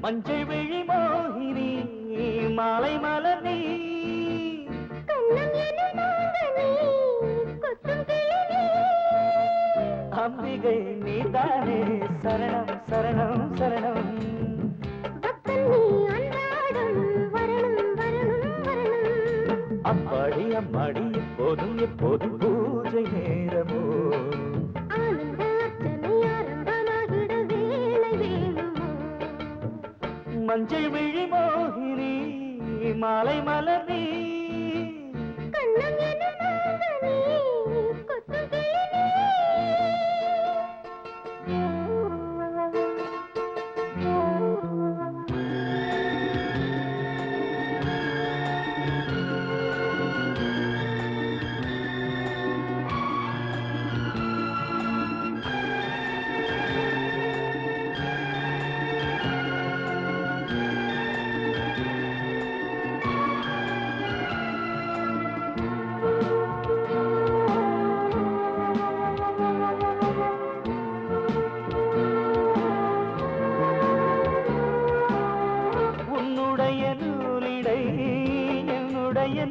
மஞ்சள் விழி மோகினி மாலை மலர் நீ அம்பிகை நீதானே சரணம் சரணம் சரணம் அப்பாடி அம்மாடி எப்போதும் எப்போதும் பூஜை நேரமோ மஞ்சள் விழி மோகினி மாலை மலர் நீ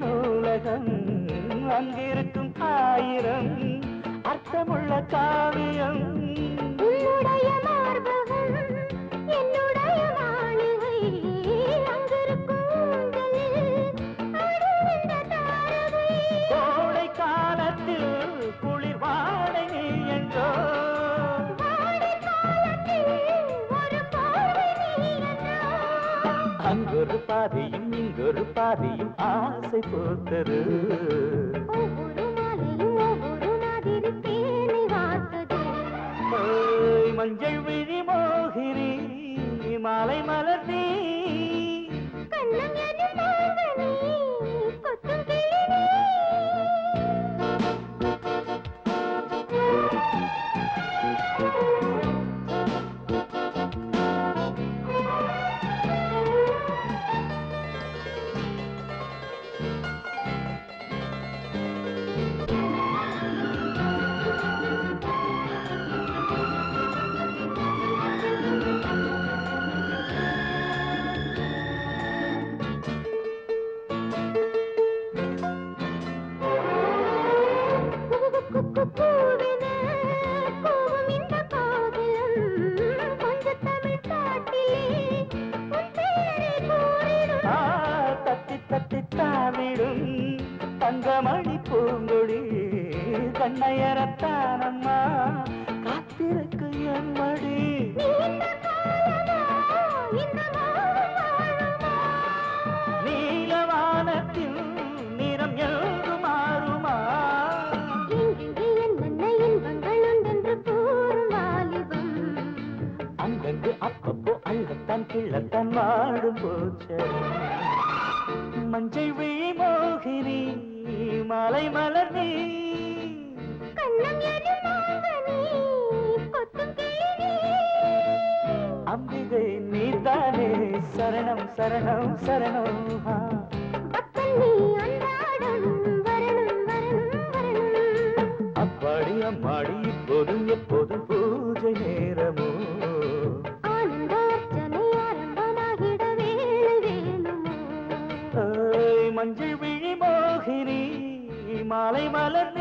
நூலகம் அங்கிருக்கும் ஆயிரம் அர்த்தமுள்ள காவியம் உன்னுடைய மார்பகம் என்னுடைய மாளிகை அங்கிருக்கும் கோடை காலத்தில் குளிர் வாடை நீ என்றோ அங்கொரு பாதியும் இங்கொரு பாதியும் ஆசை போத்தது மஞ்சள் விழி மோகினி மாலை மலர் நீ தங்கமணி பூங்கொடி கண்ணையரத்தானம்மா காத்திருக்கு என் மடி நீலவானத்தில் நிறம் எழுது மாறுமா அங்கங்கு அப்பப்போ அள்ளத்தான் கிள்ளத்தான் வாடும் போச்ச மஞ்சள் விழி மோகினி மாலை மலர் நீ அம்பிகை நீதானே சரணம் சரணம் சரணம் அப்பாடி அம்மாடி எப்போதும் எப்போதும் பூஜை நேரமோ மஞ்சள் விழி மோகினி மாலை மலர்